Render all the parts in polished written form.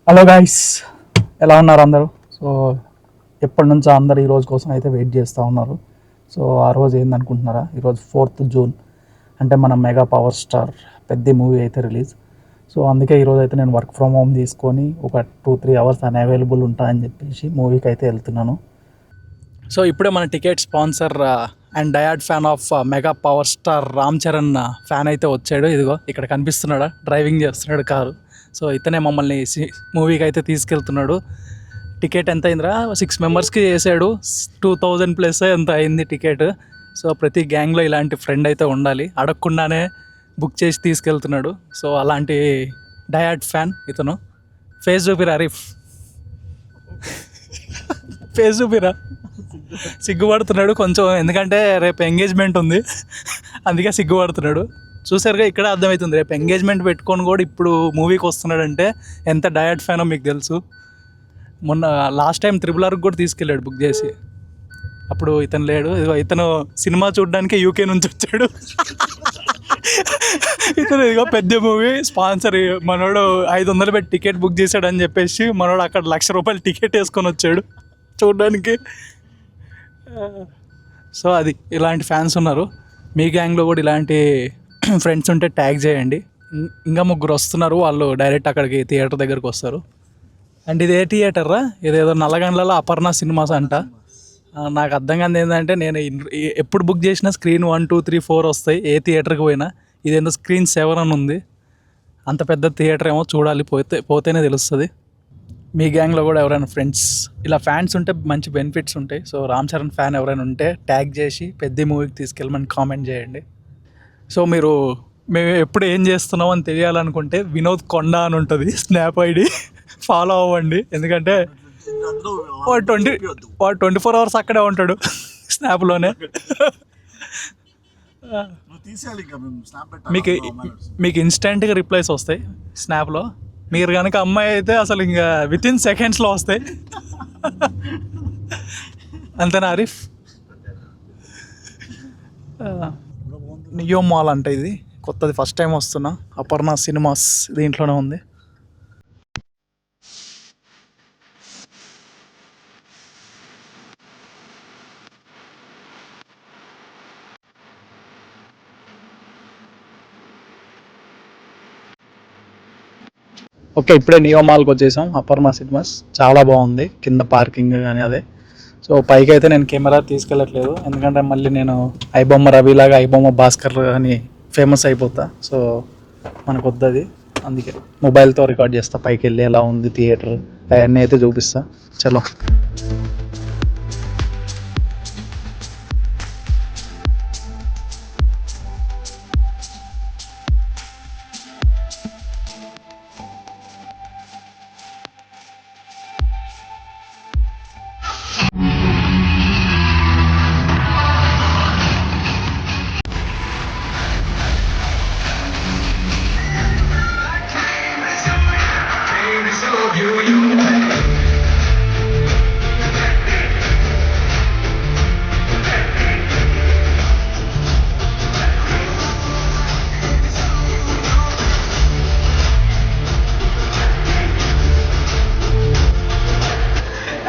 Hello guys, ఎలా ఉన్నారు అందరూ? సో ఎప్పటి నుంచో అందరు ఈ రోజు కోసం అయితే వెయిట్ చేస్తూ ఉన్నారు. సో ఆ రోజు ఏందనుకుంటున్నారా? ఈరోజు 4th జూన్, అంటే మన మెగా పవర్ స్టార్ పెద్ద మూవీ అయితే రిలీజ్. సో అందుకే ఈరోజు అయితే నేను వర్క్ ఫ్రమ్ హోమ్ తీసుకొని ఒక 2-3 అవర్స్ అవైలబుల్ ఉంటాయని చెప్పేసి మూవీకి అయితే వెళ్తున్నాను. సో ఇప్పుడే మన టికెట్ స్పాన్సర్ అండ్ డయాడ్ fan of mega power star Ram Charan fan అయితే వచ్చాడు. ఇదిగో ఇక్కడ కనిపిస్తున్నాడా, డ్రైవింగ్ చేస్తున్నాడు కారు. సో ఇతనే మమ్మల్ని మూవీకి అయితే తీసుకెళ్తున్నాడు. టికెట్ ఎంత అయిందిరా? 6 మెంబర్స్కి చేసాడు. 2000+ ఎంత అయింది టికెట్. సో ప్రతి గ్యాంగ్లో ఇలాంటి ఫ్రెండ్ అయితే ఉండాలి, అడగకుండానే బుక్ చేసి తీసుకెళ్తున్నాడు. సో అలాంటి డయాడ్ ఫ్యాన్ ఇతను. ఫేస్ చూపిరా అరీఫ్, ఫేస్ చూపిరా. సిగ్గుపడుతున్నాడు కొంచెం, ఎందుకంటే రేపు ఎంగేజ్మెంట్ ఉంది, అందుకే సిగ్గుపడుతున్నాడు. చూసారుగా, ఇక్కడ అర్థమవుతుంది. రేపు ఎంగేజ్మెంట్ పెట్టుకొని కూడా ఇప్పుడు మూవీకి వస్తున్నాడంటే ఎంత డయాడ్ ఫ్యానో మీకు తెలుసు. మొన్న లాస్ట్ టైం RRR కూడా తీసుకెళ్ళాడు బుక్ చేసి, అప్పుడు ఇతను లేడు. ఇతను సినిమా చూడడానికి యూకే నుంచి వచ్చాడు. ఇతను ఇదిగో పెద్ద మూవీ స్పాన్సర్, మనోడు 500 పెట్టి టికెట్ బుక్ చేశాడు అని చెప్పేసి మనోడు అక్కడ ₹1,00,000 టికెట్ వేసుకొని వచ్చాడు చూడడానికి. సో అది, ఇలాంటి ఫ్యాన్స్ ఉన్నారు. మీ గ్యాంగ్లో కూడా ఇలాంటి ఫ్రెండ్స్ ఉంటే ట్యాగ్ చేయండి. ఇంకా 3 వస్తున్నారు, వాళ్ళు డైరెక్ట్ అక్కడికి థియేటర్ దగ్గరికి వస్తారు. అండ్ ఇది ఏ థియేటర్రా? ఇదేదో నల్లగండ్లలో అపర్ణ సినిమాస్ అంట. నాకు అర్థం కాదు ఏంటంటే, నేను ఎప్పుడు బుక్ చేసినా స్క్రీన్ 1, 2, 3, 4 వస్తాయి ఏ థియేటర్కి పోయినా. ఇదేందో స్క్రీన్ 7 అని ఉంది. అంత పెద్ద థియేటర్ ఏమో, చూడాలి, పోతేనే తెలుస్తుంది. మీ గ్యాంగ్లో కూడా ఎవరైనా ఫ్రెండ్స్ ఇలా ఫ్యాన్స్ ఉంటే మంచి బెనిఫిట్స్ ఉంటాయి. సో రామ్ చరణ్ ఫ్యాన్ ఎవరైనా ఉంటే ట్యాగ్ చేసి పెద్ద మూవీకి తీసుకెళ్ళమని కామెంట్ చేయండి. సో మేము ఎప్పుడు ఏం చేస్తున్నాం అని తెలియాలనుకుంటే వినోద్ కొండ అని ఉంటుంది స్నాప్ ఐడి, ఫాలో అవ్వండి. ఎందుకంటే వాడు 24 అవర్స్ అక్కడే ఉంటాడు స్నాప్లోనే. మీకు ఇన్స్టెంట్గా రిప్లైస్ వస్తాయి స్నాప్లో. మీరు కనుక అమ్మాయి అయితే అసలు ఇంకా వితిన్ సెకండ్స్లో వస్తాయి. అంతేనా ఆరిఫ్? నియో మాల్ అంటే ఇది కొత్తది, ఫస్ట్ టైం వస్తున్నా. అపర్ణ సినిమాస్ దీంట్లోనే ఉంది. ఓకే, ఇప్పుడే నియో మాల్కి వచ్చేసాం. అపర్ణ సినిమాస్ చాలా బాగుంది, కింద పార్కింగ్ కానీ అదే. సో పైకి అయితే నేను కెమెరా తీసుకెళ్ళట్లేదు, ఎందుకంటే మళ్ళీ నేను ఐబొమ్మ రవిలాగా ఐబొమ్మ భాస్కర్ అని ఫేమస్ అయిపోతా. సో మనకు వద్దది, అందుకే మొబైల్తో రికార్డ్ చేస్తా. పైకి వెళ్ళి ఎలా ఉంది థియేటర్ అవన్నీ అయితే చూపిస్తా. చలో.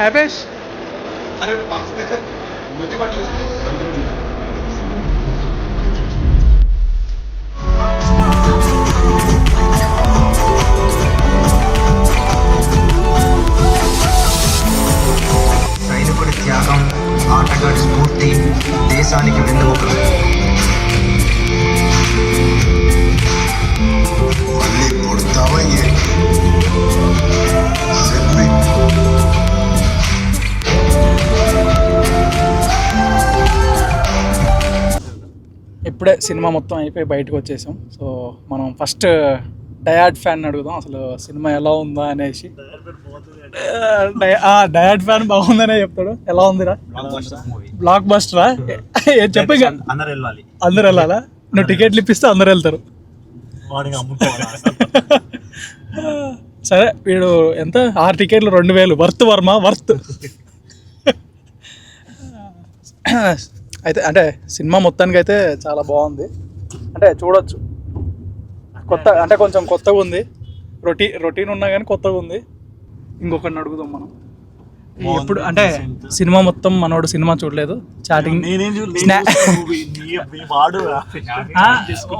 అబేష్, సైనికుడి త్యాగం, ఆటగాడి స్ఫూర్తి దేశానికి వెన్నెముక. మళ్ళీ కొడతావయ్యే చెప్పి. ఇప్పుడే సినిమా మొత్తం అయిపోయి బయటకు వచ్చేసాం. సో మనం ఫస్ట్ డయాడ్ ఫ్యాన్ అడుగుదాం అసలు సినిమా ఎలా ఉందా అనేసి. డయాడ్ ఫ్యాన్ బాగుందనే చెప్తాడు. ఎలా ఉందిరా? బ్లాక్ బస్టరా? చెప్పి అందరు వెళ్ళాలా? నువ్వు టికెట్లు ఇప్పిస్తే అందరు వెళ్తారు. సరే, వీడు ఎంత 6 టికెట్లు 2000 వర్త్ వర్మ, వర్త్. అయితే అంటే సినిమా మొత్తానికి అయితే చాలా బాగుంది, అంటే చూడొచ్చు. కొత్త అంటే కొంచెం కొత్తగా ఉంది, రొటీన్ ఉన్నా కానీ కొత్తగా ఉంది. ఇంకొకరిని అడుగుదాం మనం. ఎప్పుడు అంటే సినిమా మొత్తం మనోడు సినిమా చూడలేదు, చాటింగ్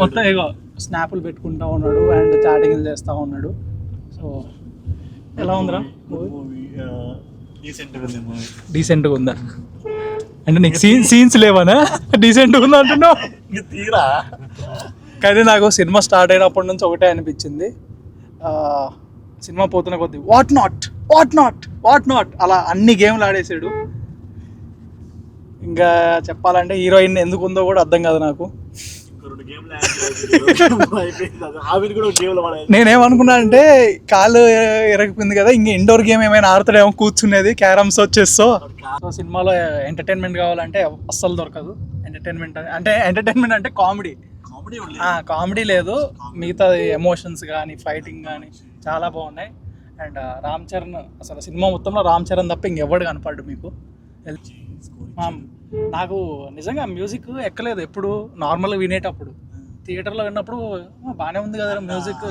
మొత్తం ఇగో స్నాపులు పెట్టుకుంటా ఉన్నాడు అండ్ చాటింగ్లు చేస్తూ ఉన్నాడు. సో ఎలా ఉందిరా మూవీ? డీసెంట్గా ఉందా అంటే నీకు సీన్స్ లేవనా? డీసెంట్గా ఉందా అంటున్నావు తీరా. కానీ నాకు సినిమా స్టార్ట్ అయినప్పటి నుంచి ఒకటే అనిపించింది, సినిమా పోతున్న కొద్ది వాట్ నాట్ అలా అన్ని గేమ్లు ఆడేసాడు. ఇంకా చెప్పాలంటే హీరోయిన్ ఎందుకు ఉందో కూడా అర్థం కాదు నాకు. నేనేమనుకున్నా అంటే కాలు ఎరగిపోయింది కదా, ఇంక ఇండోర్ గేమ్ ఏమైనా ఆడతాడేమో కూర్చునేది, క్యారమ్స్ వచ్చేస్తో. సో సినిమాలో ఎంటర్టైన్మెంట్ కావాలంటే అస్సలు దొరకదు. ఎంటర్టైన్మెంట్ అంటే కామెడీ లేదు, మిగతా ఎమోషన్స్ కానీ ఫైటింగ్ కానీ చాలా బాగున్నాయి. అండ్ రామ్ చరణ్ అసలు సినిమా మొత్తంలో రామ్ చరణ్ తప్ప ఇంకెవ్వడు కనపడ్డు మీకు. నాకు నిజంగా మ్యూజిక్ ఎక్కలేదు ఎప్పుడు, నార్మల్గా వినేటప్పుడు. థియేటర్లో విన్నప్పుడు బాగానే ఉంది కదా మ్యూజిక్,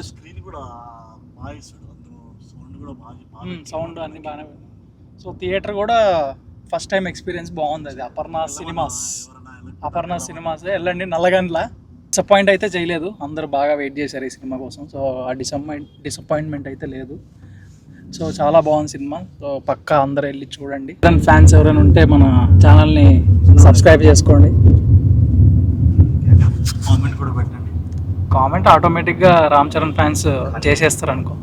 సౌండ్ అన్నీ బాగానే. సో థియేటర్ కూడా ఫస్ట్ టైం ఎక్స్పీరియన్స్ బాగుంది. అది అపర్ణ సినిమాస్ వెళ్ళండి. నల్లగండ్ల డిసప్పాయింట్ అయితే చేయలేదు, అందరూ బాగా వెయిట్ చేశారు ఈ సినిమా కోసం. సో ఆ డిసప్పాయింట్మెంట్ అయితే లేదు. సో చాలా బాగుంది సినిమా. సో పక్కా అందరూ వెళ్ళి చూడండి. ఫ్యాన్స్ ఎవరైనా ఉంటే మన ఛానల్ని సబ్స్క్రైబ్ చేసుకోండి, కామెంట్ ఆటోమేటిక్గా రామ్ చరణ్ ఫ్యాన్స్ చేసేస్తారు అనుకో.